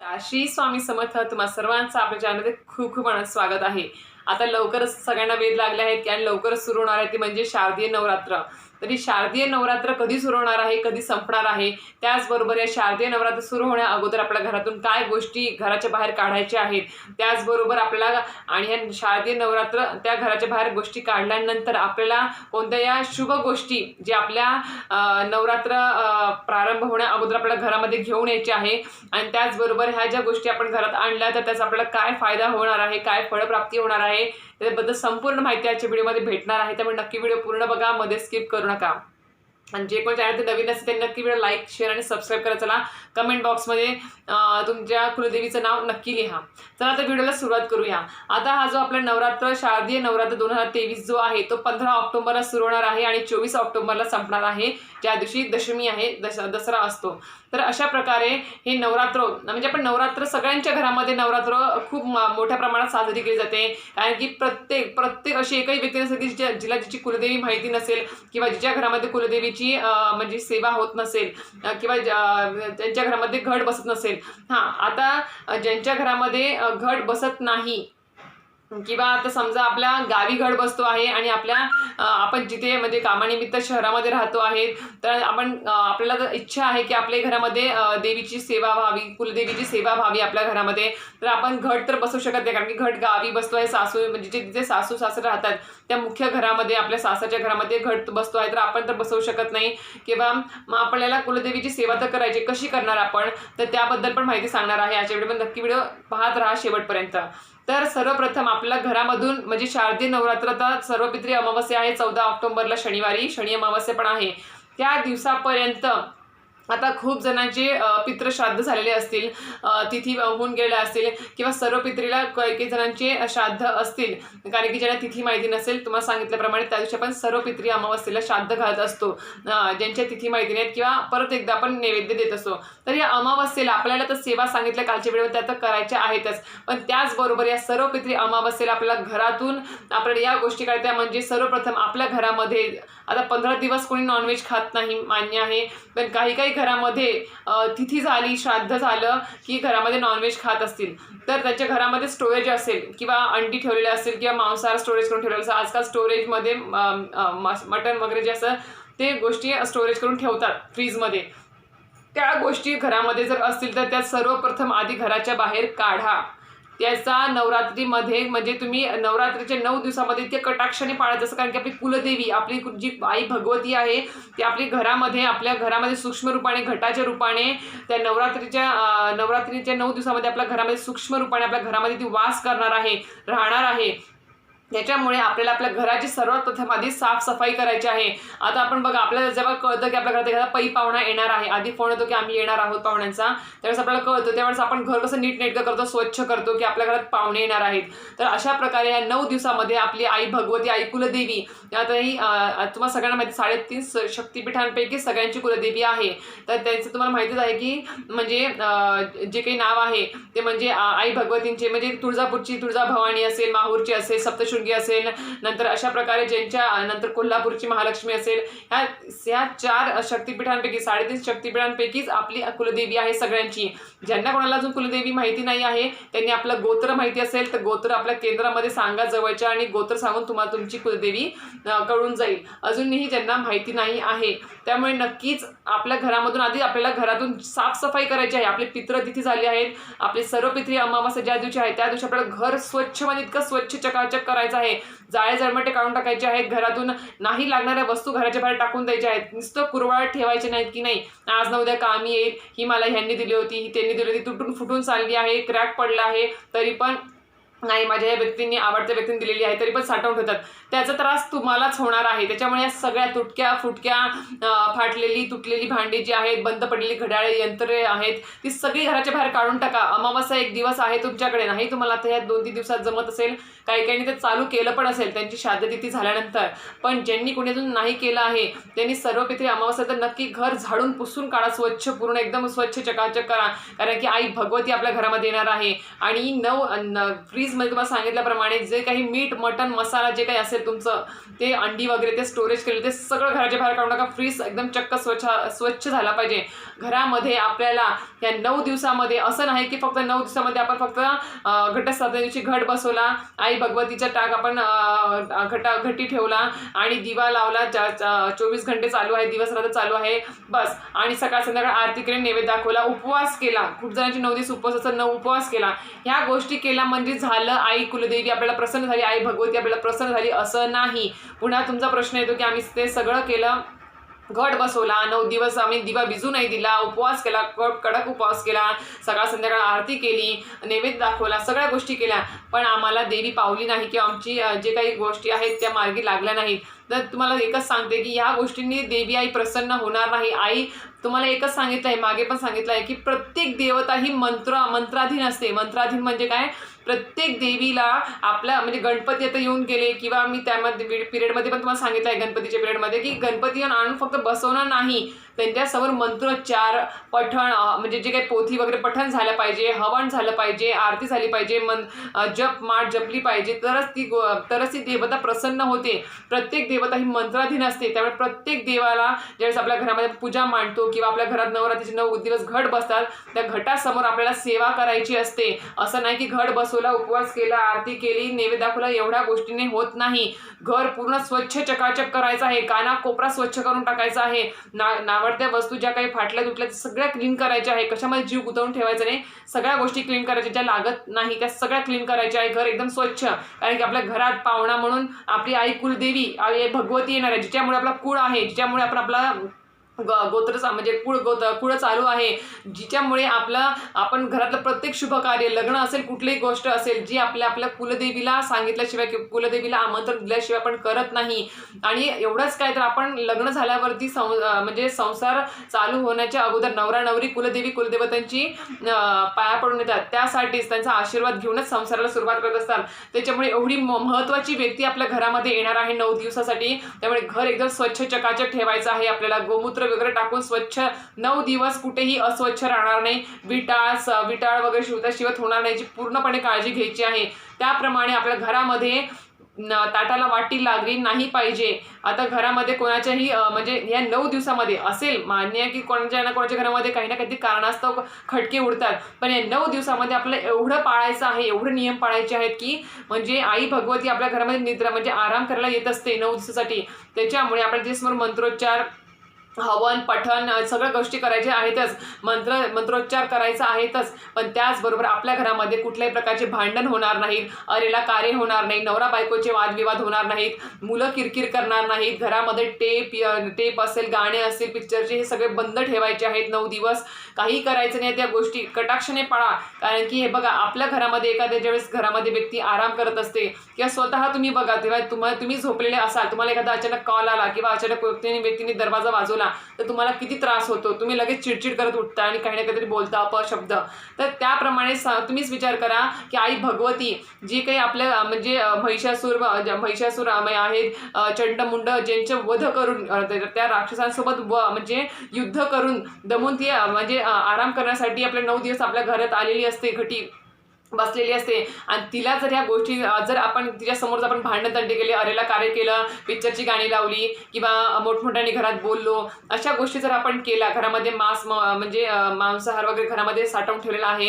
श्री स्वामी समर्थ तुम्हा सर्वांचं आपल्या चॅनलमध्ये खूप खूप स्वागत आहे। आता लवकरच सगळ्यांना वेध लागले आहेत आणि लवकरच सुरू होणार आहे ते म्हणजे शारदीय नवरात्र। तरी शारदीय नवरात्र कधी सुरू होणार आहे, कधी संपणार आहे, त्याचबरोबर या शारदीय नवरात्र सुरू होण्या अगोदर आपल्या घरातून काय गोष्टी घराच्या बाहेर काढायच्या आहेत, त्याचबरोबर आपल्याला आणि या शारदीय नवरात्र त्या घराच्या बाहेर गोष्टी काढल्यानंतर आपल्याला कोणत्या या शुभ गोष्टी जे आपल्या नवरात्र प्रारंभ होण्या अगोदर आपल्याला घरामध्ये घेऊन यायचे आहे आणि त्याचबरोबर ह्या ज्या गोष्टी आपण घरात आणल्या तर त्याचा आपल्याला काय फायदा होणार आहे, काय फळप्राप्ती होणार आहे, त्याबद्दल संपूर्ण माहिती आजच्या व्हिडिओमध्ये भेटणार आहे। त्यामुळे नक्की व्हिडिओ पूर्ण बघा, मध्ये स्किप करू नका। आणि जे कोण चॅनल ते नवीन असेल त्यांनी नक्की व्हिडिओ लाईक, शेअर आणि सबस्क्राईब करा। चला कमेंट बॉक्समध्ये तुमच्या कुलदेवीचं नाव नक्की लिहा। चला आता व्हिडिओला सुरुवात करूया। आता हा जो आपला नवरात्र शारदीय नवरात्र 2023 जो आहे तो 15 ऑक्टोबरला सुरू होणार आहे आणि 24 ऑक्टोबरला संपणार आहे, ज्या दिवशी दशमी आहे, दसरा असतो। तर अशा प्रकारे हे नवरात्र म्हणजे आपण नवरात्र सगळ्यांच्या घरामध्ये नवरात्र खूप मोठ्या प्रमाणात साजरी केली जाते, कारण की प्रत्येक अशी एकही व्यक्ती नसेल की जिला जिची कुलदेवी माहिती नसेल किंवा जिच्या घरामध्ये कुलदेवीची म्हणजे सेवा होत नसेल किंवा त्यांच्या घरामध्ये घट बसत नसेल। आता ज्यांच्या घरामध्ये घट बसत नाही किंवा आता समजा आपल्या गावी घट बसतो आहे आणि आपण जिथे म्हणजे कामानिमित्त शहरामध्ये राहतो आहे, तर आपल्याला जर इच्छा आहे की आपल्या घरामध्ये देवीची सेवा व्हावी, कुलदेवीची सेवा व्हावी आपल्या घरामध्ये, तर आपण घट तर बसवू शकत नाही, कारण की घट गावी बसतो आहे, सासू म्हणजे जिथे सासू सासरे राहतात त्या मुख्य घरामध्ये आपल्या सासाच्या घरामध्ये घट बसतो आहे, तर आपण तर बसवू शकत नाही। किंवा मग आपल्याला कुलदेवीची सेवा तर करायची, कशी करणार आपण, तर त्याबद्दल पण माहिती सांगणार आहे आजच्या व्हिडिओमध्ये। नक्की व्हिडिओ पाहत राहा शेवटपर्यंत। तर सर्वप्रथम आपल्या घरामधून म्हणजे शारदीय नवरात्रात सर्वपित्री अमावस्या आहे 14 ऑक्टोबरला, शनिवारी शनी अमावस्या पण आहे। त्या दिवसापर्यंत आता खूप जणांचे पितृश्राद्ध झालेले असतील, तिथी होऊन गेल्या असतील किंवा सर्व पित्रीला काही जणांचे श्राद्ध असतील, कारण की ज्यांना तिथी माहिती नसेल, तुम्हाला सांगितल्याप्रमाणे त्या दिवशी आपण सर्व पित्री अमावस्येला श्राद्ध घालत असतो, ज्यांच्या तिथी माहिती नाहीत किंवा परत एकदा आपण नैवेद्य देत असतो। तर या अमावस्येला आपल्याला तर सेवा सांगितल्या कालच्या व्हिडिओमध्ये त्या तर करायच्या आहेतच, पण त्याचबरोबर या सर्व पित्री अमावस्येला आपल्याला घरातून आपल्याला या गोष्टी करायच्या, म्हणजे सर्वप्रथम आपल्या घरामध्ये आता 15 दिवस कोणी नॉनव्हेज खात नाही, मान्य आहे, पण काही घरामध्ये तिथी झाली, श्राद्ध झालं की घरामध्ये नॉनव्हेज खात असतील, तर त्यांच्या घरामध्ये स्टोरेज असेल किंवा अंडी ठेवलेले असेल किंवा मांसाहार स्टोरेज करून ठेवलेलं असेल। आजकाल स्टोरेजमध्ये मटण वगैरे जे असं ते गोष्टी स्टोरेज करून ठेवतात फ्रीजमध्ये, त्या गोष्टी घरामध्ये जर असतील तर त्या सर्वप्रथम आधी घराच्या बाहेर काढा। त्याचा नवरात्रीमध्ये म्हणजे तुम्ही नवरात्रीच्या 9 दिवसामध्ये इतके कटाक्षाने पाळायचं असं, कारण की आपली कुलदेवी, आपली जी आई भगवती आहे ती आपल्या घरामध्ये सूक्ष्म रूपाने, घटाच्या रूपाने त्या नवरात्रीच्या 9 दिवसामध्ये आपल्या घरामध्ये सूक्ष्म रूपाने आपल्या घरामध्ये ती वास करणार आहे, राहणार आहे। त्याच्यामुळे आपल्याला आपल्या घराची सर्वात प्रथम आधी साफसफाई करायची आहे। आता आपण बघा, आपल्याला जेव्हा कळतं की आपल्या घरात एखादा पै पाहुणा येणार आहे, आधी फोन येतो की आम्ही येणार आहोत पाहुण्यांचा, त्यावेळेस आपल्याला कळतं, त्यावेळेस आपण घर कसं नीटनेटकं करतो, स्वच्छ करतो की आपल्या घरात पाहुणे येणार आहेत। तर अशा प्रकारे या 9 दिवसामध्ये आपली आई भगवती, आई कुलदेवी, आताही तुम्हाला सगळ्यांना माहिती 3.5 शक्तिपीठांपैकी सगळ्यांची कुलदेवी आहे, तर त्यांचं तुम्हाला माहितीच आहे की म्हणजे जे काही नाव आहे ते म्हणजे आई भगवतींचे म्हणजे तुळजापूरची तुळजाभवानी असेल, माहूरची असेल, सप्तशृंगी असेल, नंतर अशा प्रकारे ज्यांच्या नंतर कोल्हापूरची महालक्ष्मी असेल, ह्या 4 शक्तिपीठांपैकी 3.5 शक्तिपीठांपैकीच आपली कुलदेवी आहे सगळ्यांची। ज्यांना कोणाला अजून कुलदेवी माहिती नाही आहे त्यांनी आपलं गोत्र माहिती असेल तर गोत्र आपल्या केंद्रामध्ये सांगा जवळच्या, आणि गोत्र सांगून तुम्हाला तुमची कुलदेवी कळून जाईल, अजूनही ज्यांना माहिती नाही आहे। त्यामुळे नक्कीच आपल्या घरामधून आधी आपल्याला घरातून साफसफाई करायची आहे। आपली पितृतिथी झाली आहेत, आपली सर्व पित्री अमावस्या ज्या दिवशी आहे त्या दिवशी आपल्याला घर स्वच्छ म्हणजे इतकं स्वच्छ चकाचक करायचं आहे, जाळे जळमटे काढून टाकायचे आहेत, घरातून नाही लागणाऱ्या वस्तू घराच्या बाहेर टाकून द्यायच्या आहेत, नुसतं कुरवाळत ठेवायचे नाहीत की नाही आज ना उद्या कामी येईल, ही मला ह्यांनी दिली होती, ही त्यांनी दिली होती, तुटून फुटून चालली आहे, क्रॅक पडला आहे, तरी पण नाही माझ्या या व्यक्तींनी, आवडत्या व्यक्तींनी दिलेली आहे, तरी पण साठवून ठेवतात, त्याचा त्रास तुम्हालाच होणार आहे। त्याच्यामुळे या सगळ्या तुटक्या फुटक्या फाटलेली तुटलेली भांडी जी आहेत, बंद पडलेली घड्याळे यंत्रे आहेत, ती सगळी घराच्या बाहेर काढून टाका। अमावस्या 1 दिवस आहे तुमच्याकडे, नाही तुम्हाला आता या 2-3 दिवसात जमत असेल, काही ते चालू केलं पण असेल त्यांची श्राद्धतिथी झाल्यानंतर, पण ज्यांनी कोणी अजून नाही केलं आहे त्यांनी सर्व पित्री अमावस्या तर नक्की घर झाडून पुसून काढा, स्वच्छ पूर्ण एकदम स्वच्छ चकाचक करा, कारण की आई भगवती आपल्या घरामध्ये येणार आहे। आणि फ्रीज फ्रीजमध्ये तुम्हाला सांगितल्याप्रमाणे जे काही मीठ मटण मसाला जे काही असेल तुमचं ते अंडी वगैरे ते स्टोरेज केलं ते सगळं घराच्या बाहेर काढून टाका. फ्रीज एकदम चक्क स्वच्छ झाला पाहिजे. घरामध्ये आपल्याला या 9 दिवसामध्ये असं नाही की फक्त 9 दिवसामध्ये आपण फक्त घटस्थापने दिवशी घट बसवला, आई भगवतीचा टाक आपण घटी ठेवला आणि दिवा लावला, 24 घंटे चालू आहे, दिवस रात्र चालू आहे बस, आणि सकाळ संध्याकाळ आरती केली, नैवेद्य दाखवला, उपवास केला. खूप जणांची 9 दिवस उपवास असतात, 9 उपवास केला. ह्या गोष्टी केल्या म्हणजे झालं आई कुलदेवी आपल्याला प्रसन्न झाली, आई भगवती आपल्याला प्रसन्न झाली असं नाही. पुन्हा तुमचा प्रश्न येतो की आम्ही ते सगळं केलं, घट बसवला, 9 दिवस आम्ही दिवा विजू नाही दिला, उपवास केला, कडक उपवास केला, सकाळ संध्याकाळ आरती केली, नैवेद्य दाखवला, सगळ्या गोष्टी केल्या, पण आम्हाला देवी पावली नाही किंवा आमची जे काही गोष्टी आहेत त्या मार्गी लागल्या नाहीत. तर तुम्हाला एकच सांगते की ह्या गोष्टींनी देवी आई प्रसन्न होणार नाही. आई तुम्हाला एकच सांगितलं आहे, मागे पण सांगितलं आहे की प्रत्येक देवता ही मंत्राधीन असते. मंत्राधीन म्हणजे काय? प्रत्येक देवीला आपल्या म्हणजे गणपती आता येऊन गेले किंवा मी त्यामध्ये पिरियडमध्ये पण तुम्हाला सांगितलं आहे गणपतीच्या पिरियडमध्ये की गणपती आणून फक्त बसवणं नाही, त्यांच्यासमोर मंत्रोच्चार पठण म्हणजे जे काही पोथी वगैरे पठण झालं पाहिजे, हवन झालं पाहिजे, आरती झाली पाहिजे, जप माळ जपली पाहिजे, तरच ती देवता प्रसन्न होते. प्रत्येक देवता ही मंत्राधीन असते. त्यामुळे प्रत्येक देवाला ज्यावेळेस आपल्या घरामध्ये पूजा मांडतो किंवा आपल्या घरात नवरात्रीचे 9 दिवस घट बसतात, त्या घटासमोर आपल्याला सेवा करायची असते. असं नाही की घट बसवला, उपवास केला, आरती केली, नैवेद्य दाखवला, एवढ्या गोष्टीने होत नाही. घर पूर्ण स्वच्छ चकाचक करायचं आहे, काना कोपरा स्वच्छ करून टाकायचा आहे, नावडत्या वस्तू ज्या काही फाटल्या तुटल्या सगळ्या क्लीन करायच्या आहे, कशामध्ये जीव गुंतवून ठेवायचा नाही, सगळ्या गोष्टी क्लीन करायच्या, ज्या लागत नाही त्या सगळ्या क्लीन करायच्या आहे. घर एकदम स्वच्छ, कारण की आपल्या घरात पाहुणा म्हणून आपली आई कुलदेवी आई भगवती येणार आहे, जिच्यामुळे आपला कुळ आहे, जिच्यामुळे आपला गोत्र म्हणजे कुळ चालू आहे, जिच्यामुळे आपण घरातलं प्रत्येक शुभ कार्य, लग्न असेल, कुठलीही गोष्ट असेल, जी आपल्या कुलदेवीला सांगितल्याशिवाय कुलदेवीला आमंत्रण दिल्याशिवाय आपण करत नाही. आणि एवढंच काय तर आपण लग्न झाल्यावरती म्हणजे संसार चालू होण्याच्या अगोदर नवरा नवरी कुलदेवी कुलदेवतांची पाया पडून येतात, त्यासाठीच त्यांचा आशीर्वाद घेऊनच संसाराला सुरुवात करत असतात. त्याच्यामुळे एवढी महत्त्वाची व्यक्ती आपल्या घरामध्ये येणार आहे 9 दिवसासाठी. त्यामुळे घर एकदम स्वच्छ चकाचक ठेवायचं आहे आपल्याला. गोमूत्र वगैरे टाकून स्वच्छ 9 दिवस कुठेही अस्वच्छ राहणार नाही. विटाळ वगैरे शिवत होणार नाही, याची पूर्णपणे काळजी घ्यायची आहे. त्याप्रमाणे आपल्या घरामध्ये ताटाला वाटी लागली नाही पाहिजे. आता घरामध्ये कोणाच्याही म्हणजे या 9 दिवसामध्ये असेल, मान्य आहे की कोणाच्या ना कोणाच्या घरामध्ये काही ना काही कारणास्तव खटके उडतात, पण या 9 दिवसामध्ये आपल्याला एवढं पाळायचं आहे, एवढे नियम पाळायचे आहेत की म्हणजे आई भगवती आपल्या घरामध्ये निद्रा म्हणजे आराम करायला येत असते 9 दिवसासाठी. त्याच्यामुळे आपण त्याच्यासमोर मंत्रोच्चार, हवन पठण सगळ्या गोष्टी करायच्या आहेतच, मंत्रोच्चार करायचा आहेतच, पण त्याचबरोबर आपल्या घरामध्ये कुठल्याही प्रकारचे भांडण होणार नाहीत, अरेला कार्य होणार नाही, नवरा बायकोचे वादविवाद होणार नाहीत, मुलं किरकिर करणार नाहीत. घरामध्ये टेप असेल, गाणे असतील, पिक्चरचे, हे सगळे बंद ठेवायचे आहेत 9 दिवस. काही करायचं नाही, त्या गोष्टी कटाक्षाने पाळा. कारण की हे बघा, आपल्या घरामध्ये एखाद्या ज्यावेळेस घरामध्ये व्यक्ती आराम करत असते किंवा स्वतः तुम्ही बघा, तेव्हा तुम्ही झोपलेले असाल, तुम्हाला एखादा अचानक कॉल आला किंवा अचानक व्यक्तीने दरवाजा वाजवला तर तुम्हाला किती त्रास होतो, तुम्ही लगेच चिडचिड करत उठता आणि काही ना काहीतरी बोलता अपशब्द. तर त्याप्रमाणे तुम्हीच विचार करा की आई भगवती जी काही आपल्या म्हणजे महिषासूर आहेत, चंडमुंड, ज्यांचे वध करून त्या राक्षसांसोबत म्हणजे युद्ध करून दमून ती म्हणजे आराम करण्यासाठी आपल्या 9 दिवस आपल्या घरात आलेली असते, घटी बसलेली असते. आणि तिला जर ह्या गोष्टी जर आपण तिच्यासमोर आपण भांडण तंडे केले, अरेला कार्य केलं, पिक्चरची गाणी लावली किंवा मोठमोठ्याने घरात बोललो, अशा गोष्टी जर आपण केल्या, घरामध्ये म्हणजे मांसाहार वगैरे घरामध्ये साठवून ठेवलेला आहे,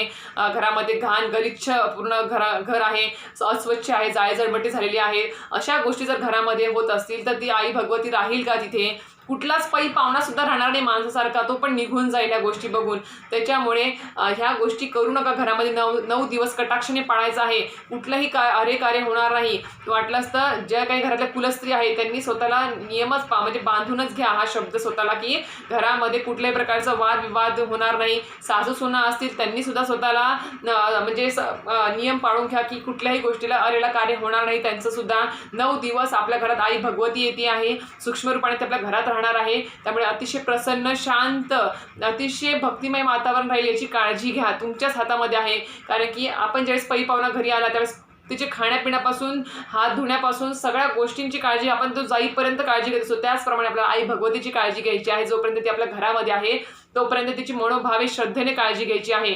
घरामध्ये घाण गलिच्छ पूर्ण घर आहे, अस्वच्छ आहे, जाळजळबट्टी झालेली आहे, अशा गोष्टी जर घरामध्ये होत असतील तर ती आई भगवती राहील का तिथे? कुठलाच पाहुणा सुद्धा राहणार नाही माणसासारखा, तो पण निघून जाईल या गोष्टी बघून. त्याच्यामुळे ह्या गोष्टी करू नका. घरामध्ये 9 दिवस कटाक्षाने पाळायचं आहे, कुठलंही अरे कार्य होणार नाही. वाटलं असतं ज्या काही घरातल्या कुलस्त्री आहेत त्यांनी स्वतःला नियमच म्हणजे बांधूनच घ्या हा शब्द स्वतःला, की घरामध्ये कुठल्याही प्रकारचा वादविवाद होणार नाही. सासू सुना असतील त्यांनी सुद्धा स्वतःला म्हणजे नियम पाळून घ्या की कुठल्याही गोष्टीला अरेला कार्य होणार नाही. त्यांचं सुद्धा 9 दिवस आपल्या घरात आई भगवती येते आहे, सूक्ष्म रूपाने ते आपल्या घरात राहणार आहे. त्यामुळे अतिशय प्रसन्न, शांत, अतिशय भक्तिमय वातावरण राहील याची काळजी घ्या, तुमच्याच हातामध्ये आहे. कारण की आपण ज्यावेळेस पै पाहुणा घरी आला त्यावेळेस तिचे खाण्यापिण्यापासून, हात धुण्यापासून सगळ्या गोष्टींची काळजी आपण तो जाईपर्यंत काळजी घेत असतो. त्याचप्रमाणे आपल्याला आई भगवतीची काळजी घ्यायची आहे. जोपर्यंत ती आपल्या घरामध्ये आहे तोपर्यंत तिची मनोभावे श्रद्धेने काळजी घ्यायची आहे.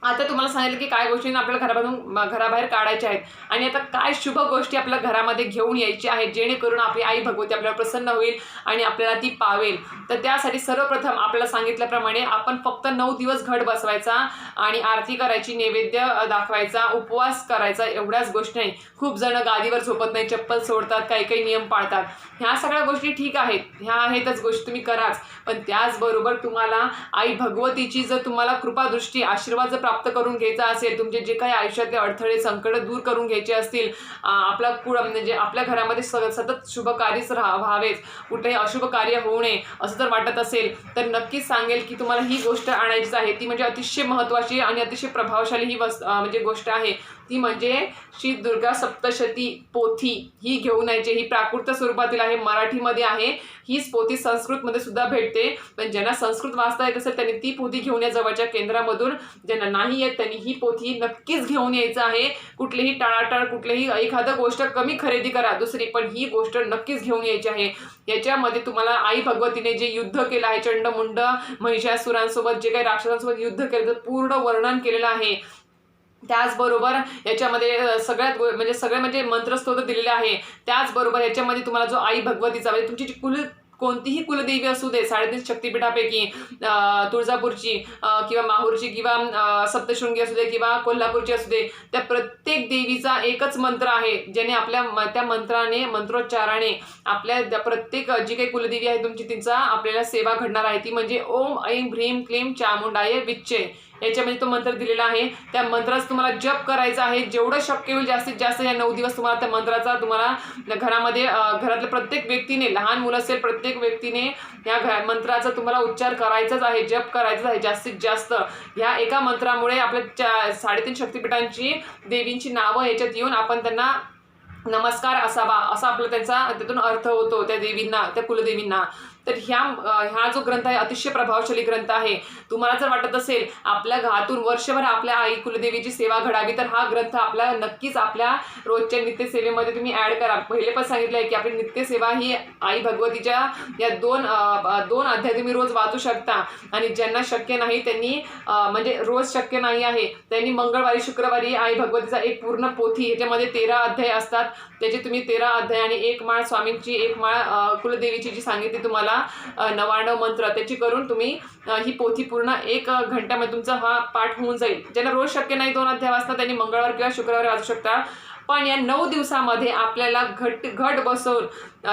आता तुम्हाला सांगितलं की काय गोष्टी आपल्याला घराबाहेर काढायच्या आहेत आणि आता काय शुभ गोष्टी आपल्या घरामध्ये घेऊन यायच्या आहेत जेणेकरून आपली आई भगवती आपल्याला प्रसन्न होईल आणि आपल्याला ती पावेल. तर त्यासाठी सर्वप्रथम आपल्याला सांगितल्याप्रमाणे आपण फक्त 9 दिवस घट बसवायचा आणि आरती करायची, नैवेद्य दाखवायचा, उपवास करायचा, एवढ्याच गोष्टी नाही. खूप जण गादीवर झोपत नाही, चप्पल सोडतात, काही काही नियम पाळतात. ह्या सगळ्या गोष्टी ठीक आहेत, ह्या आहेतच गोष्टी, तुम्ही कराच. पण त्याचबरोबर तुम्हाला आई भगवतीची जर तुम्हाला कृपादृष्टी आशीर्वाद जर प्राप्त करून घ्यायचा असेल, तुमचे जे काही आयुष्यातले अडथळे संकट दूर करून घ्यायचे असतील, आपला म्हणजे आपल्या घरामध्ये सतत शुभ कार्यच व्हावेच, कुठेही अशुभ कार्य होऊ नये असं जर वाटत असेल तर नक्कीच सांगेल की तुम्हाला ही गोष्ट आणायचीच आहे. ती म्हणजे अतिशय महत्त्वाची आणि अतिशय प्रभावशाली ही म्हणजे गोष्ट आहे. ती म्हणजे श्री दुर्गा सप्तशती पोथी ही घेऊन यायची. ही प्राकृत स्वरूपातील आहे, मराठीमध्ये आहे. हीच पोथी संस्कृतमध्ये सुद्धा भेटते, पण ज्यांना संस्कृत वाचता येत असेल त्यांनी ती पोथी घेऊन या जवळच्या केंद्रामधून. ज्यांना नाही येत त्यांनी ही पोथी नक्कीच घेऊन यायचं आहे. कुठलीही टाळाटाळ, कुठलीही एखादं गोष्ट कमी खरेदी करा दुसरी, पण ही गोष्ट नक्कीच घेऊन यायची आहे. याच्यामध्ये तुम्हाला आई भगवतीने जे युद्ध केलं आहे, चंडमुंड महिषासुरांसोबत जे काही राक्षसांसोबत युद्ध केलं पूर्ण वर्णन केलेलं आहे. त्याचबरोबर याच्यामध्ये सगळे म्हणजे मंत्रस्तोत्र दिलेले आहे. त्याचबरोबर याच्यामध्ये तुम्हाला जो आई भगवतीचा म्हणजे तुमची जी कोणतीही कुलदेवी असू दे, 3.5 शक्तिपीठापैकी तुळजापूरची किंवा माहूरची किंवा सप्तशृंगी असू दे किंवा कोल्हापूरची असू दे, त्या प्रत्येक देवीचा एकच मंत्र आहे, ज्याने त्या मंत्राने मंत्रोच्चाराने आपल्या प्रत्येक जी काही कुलदेवी आहे तुमची तिचा आपल्याला सेवा घडणार आहे. ती म्हणजे ओम ऐं ह्रीं क्लीं चामुंडाय विच्चे. याच्यामध्ये तो मंत्र दिलेला आहे. त्या मंत्राचा तुम्हाला जप करायचा आहे. जेवढं शक्य होईल जास्तीत जास्त या 9 दिवस तुम्हाला त्या मंत्राचा तुम्हाला घरातल्या प्रत्येक व्यक्तीने, लहान मुलं असेल प्रत्येक व्यक्तीने या मंत्राचा तुम्हाला उच्चार करायचाच आहे, जप करायचा आहे जास्तीत जास्त. ह्या एका मंत्रामुळे आपल्या 3.5 शक्तिपीठांची देवींची नावं याच्यात येऊन आपण त्यांना नमस्कार असावा असा आपला त्यांचा त्यातून अर्थ होतो त्या देवींना, त्या कुलदेवींना. तर हा जो ग्रंथ आहे अतिशय प्रभावशाली ग्रंथ आहे. तुम्हाला जर वाटत असेल आपल्या घरातून वर्षभर आपल्या आई कुलदेवीची सेवा घडावी तर हा ग्रंथ नक्कीच आपल्या रोजच्या नित्यसेवेमध्ये तुम्ही ऍड करा. पहिले पण सांगितलं आहे की आपली नित्यसेवा ही आई भगवतीच्या या दोन अध्याय तुम्ही रोज वाचू शकता. आणि ज्यांना शक्य नाही त्यांनी म्हणजे रोज शक्य नाही आहे त्यांनी मंगळवारी शुक्रवारी आई भगवतीचा एक पूर्ण पोथी, याच्यामध्ये 13 अध्याय असतात, त्याचे तुम्ही 13 अध्याय आणि 1 माळ स्वामींची, 1 माळ कुलदेवीची जी सांगितली तुम्हाला 99 मंत्र, त्याची करून तुम्ही ही पोथी पूर्ण 1 घंट्यामध्ये तुमचा हा पाठ होऊन जाईल. ज्यांना रोज शक्य नाही 2 अध्याय वाचता त्यांनी मंगळवार किंवा शुक्रवारी वाचू शकता. पण या 9 दिवसामध्ये आपल्याला घट बसवून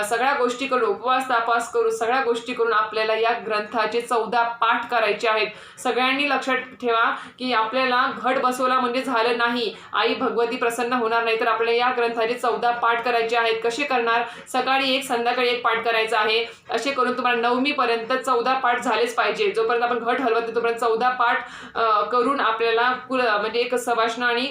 सगळ्या गोष्टी करून, उपवास तापास करून, सगळ्या गोष्टी करून आपल्याला या ग्रंथाचे 14 पाठ करायचे आहेत. सगळ्यांनी लक्षात ठेवा की आपल्याला घट बसवला म्हणजे झालं नाही, आई भगवती प्रसन्न होणार नाही. तर आपल्याला या ग्रंथाचे 14 पाठ करायचे आहेत. कसे करणार? सकाळी 1 संध्याकाळी 1 पाठ करायचा आहे. असे करून तुम्हाला 9मीपर्यंत 14 पाठ झालेच पाहिजे. जोपर्यंत आपण घट हलवत नाही तोपर्यंत 14 पाठ करून आपल्याला म्हणजे एक सवाष्ण आणि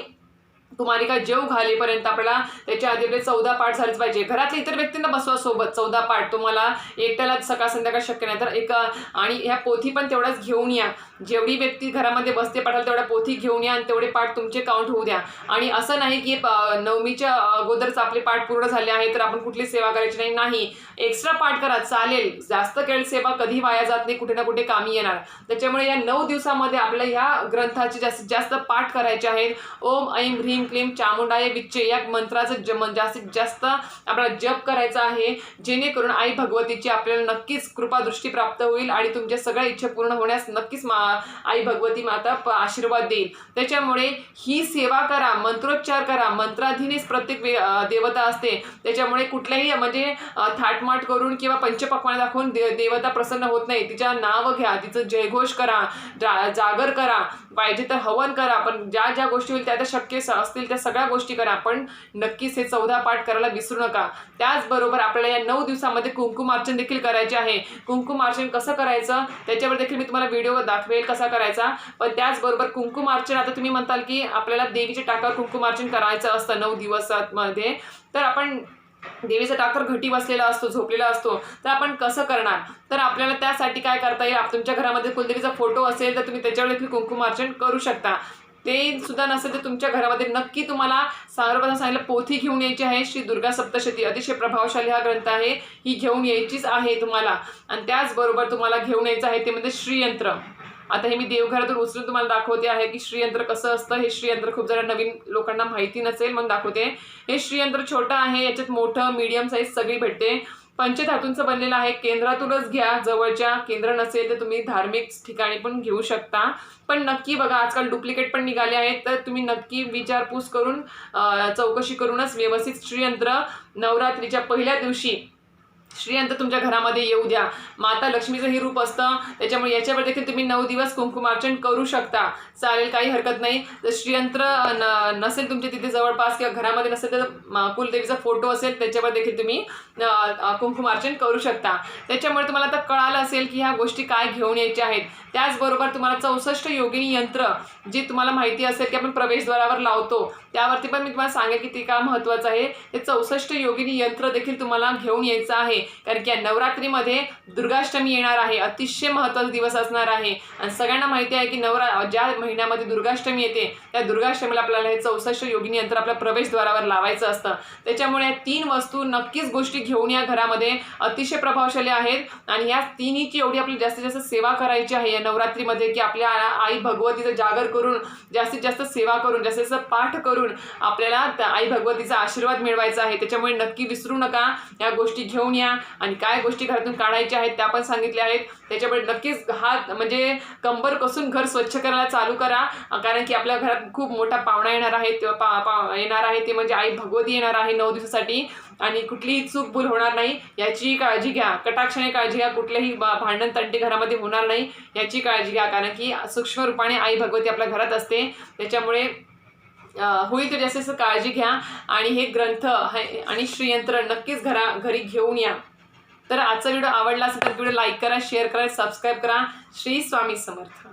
कुमारिका जेव घालेपर्यंत आपल्याला त्याच्या आधी आपले 14 पाठ झालेच पाहिजे. घरातल्या इतर व्यक्तींना बसवा सोबत 14 पाठ. तुम्हाला एकट्याला सकाळ संध्याकाळ शक्य नाही तर आणि ह्या पोथी पण तेवढ्याच घेऊन या. जेवढी व्यक्ती घरामध्ये बसते पाठाला तेवढ्या पोथी घेऊन या आणि तेवढे पाठ तुमचे काउंट होऊ द्या. आणि असं नाही की 9मीच्या अगोदरच आपले पाठ पूर्ण झाले आहे तर आपण कुठली सेवा करायची नाही. एक्स्ट्रा पाठ करा चालेल. जास्त केळ सेवा कधी वाया जात नाही, कुठे ना कुठे कामी येणार. त्याच्यामुळे या 9 दिवसामध्ये आपल्याला ह्या ग्रंथाचे जास्तीत जास्त पाठ करायचे आहेत. ओम ऐं ह्रीं क्लीं चामुंडाय विच्चे या मंत्राचं जास्तीत जास्त आपल्याला जप करायचा आहे, जेणेकरून आई भगवतीची आपल्याला नक्कीच कृपादृष्टी प्राप्त होईल आणि तुमच्या सगळ्या इच्छा पूर्ण होण्यास नक्कीच आई भगवती माता आशीर्वाद देईल. त्याच्यामुळे ही सेवा करा, मंत्रोच्चार करा. मंत्राधीनच प्रत्येक देवता असते. त्याच्यामुळे कुठल्याही म्हणजे थाटमाट करून किंवा पंचपक्वान दाखवून देवता प्रसन्न होत नाही. तिच्या नाव घ्या, तिचं जयघोष करा, जागर करा, पाहिजे तर हवन करा. पण ज्या ज्या गोष्टी होईल त्या शक्य असतील त्या सगळ्या गोष्टी करा. पण नक्कीच हे 14 पाठ करायला विसरू नका. त्याचबरोबर आपल्याला या 9 दिवसामध्ये कुंकुमार्चन देखील करायचे आहे. कुंकुमार्चन कसं करायचं त्याच्यावर देखील मी तुम्हाला व्हिडिओ दाखवेल कसा करायचा. पण त्याचबरोबर कुंकुमार्चन आता तुम्ही म्हणताल की आपल्याला देवीच्या टाकावर कुंकुमार्चन करायचं असतं 9 दिवसामध्ये, तर आपण देवीचा टाकर घटी बसलेला असतो, झोपलेला असतो, तर आपण कसं करणार? तर आपल्याला त्यासाठी काय करता येईल, तुमच्या घरामध्ये कुलदेवीचा फोटो असेल तर तुम्ही त्याच्यावर देखील कुंकुमार्चन करू शकता. ते सुद्धा नसेल तर तुमच्या घरामध्ये नक्की तुम्हाला सर्वप्रथम सांगितलं पोथी घेऊन यायची आहे. श्री दुर्गा सप्तशती अतिशय प्रभावशाली हा ग्रंथ आहे, ही घेऊन यायचीच आहे तुम्हाला. आणि त्याचबरोबर तुम्हाला घेऊन यायचं आहे ते म्हणजे श्रीयंत्र. आता हे मी देवघरातून उचलून तुम्हाला दाखवते आहे की श्रीयंत्र कसं असतं. हे श्रीयंत्र खूप जरा नवीन लोकांना माहिती नसेल म्हणून दाखवते. हे श्रीयंत्र छोटं आहे, याच्यात मोठं मीडियम साईज सगळी भेटते. पंचधातूंचं बनलेलं आहे. केंद्रातूनच घ्या, जवळच्या केंद्र नसेल तर तुम्ही धार्मिक ठिकाणी पण घेऊ शकता. पण नक्की बघा, आजकाल डुप्लिकेट पण निघाले आहेत, तर तुम्ही नक्की विचारपूस करून चौकशी करूनच व्यवस्थित श्रीयंत्र नवरात्रीच्या पहिल्या दिवशी श्रीयंत्र तुमच्या घरामध्ये येऊ द्या. माता लक्ष्मीचं हे रूप असतं, त्याच्यामुळे याच्यावर देखील तुम्ही 9 दिवस कुंकुमार्चन करू शकता. चालेल, काही हरकत नाही. तर श्रीयंत्र नसेल तुमच्या तिथे जवळपास किंवा घरामध्ये नसेल तर कुलदेवीचा फोटो असेल त्याच्यावर देखील तुम्ही कुंकुमार्चन करू शकता. त्याच्यामुळे तुम्हाला आता कळालं असेल की ह्या गोष्टी काय घेऊन यायच्या आहेत. त्याचबरोबर तुम्हाला 64 योगिनी यंत्र जी तुम्हाला माहिती असेल की आपण प्रवेशद्वारावर लावतो, त्यावरती पण मी तुम्हाला सांगेल की ते का महत्त्वाचं आहे. ते 64 योगिनी यंत्र देखील तुम्हाला घेऊन यायचं आहे, कारण की या नवरात्रीमध्ये दुर्गाष्टमी येणार आहे. अतिशय महत्त्वाचा दिवस असणार आहे आणि सगळ्यांना माहिती आहे की ज्या महिन्यामध्ये दुर्गाष्टमी येते त्या दुर्गाष्टमीला आपल्याला हे 64 योगिनी यंत्र आपल्या प्रवेशद्वारावर लावायचं असतं. त्याच्यामुळे या 3 वस्तू नक्कीच गोष्टी घेऊन या घरामध्ये. अतिशय प्रभावशाली आहेत आणि या तिन्हीची एवढी आपल्याला जास्तीत जास्त सेवा करायची आहे या नवरात्रीमध्ये की आपल्या आई भगवतीचा जागर करून, जास्तीत जास्त सेवा करून, जास्तीत जास्त पाठ करून आपल्याला त्या आई भगवतीचा आशीर्वाद मिळवायचा आहे. त्याच्यामुळे नक्की विसरू नका, या गोष्टी घेऊन या. आणि काय गोष्टी घरातून काढायच्या आहेत त्या पण सांगितल्या आहेत. त्याच्यामुळे नक्कीच हात म्हणजे कंबर कसून घर स्वच्छ करायला चालू करा, कारण की आपल्या घरात खूप मोठा पाहुणा येणार आहे. येणार आहे ते म्हणजे आई भगवती येणार आहे 9 दिवसासाठी. आणि कुठलीही चूक भूल होणार नाही याची काळजी घ्या. कटाक्षाने काळजी घ्या, कुठलेही भांडण तंटे घरामध्ये होणार नाही याची काळजी घ्या, कारण की सूक्ष्म रूपाने आई भगवती आपल्या घरात असते. त्याच्यामुळे होईल तर जास्त काळजी घ्या. आणि हे ग्रंथ आणि श्रीयंत्र नक्कीच घरी घेऊन या. तर आजचा व्हिडिओ आवडला असेल तर व्हिडिओ लाईक करा, शेअर करा, सबस्क्राईब करा. श्री स्वामी समर्थ.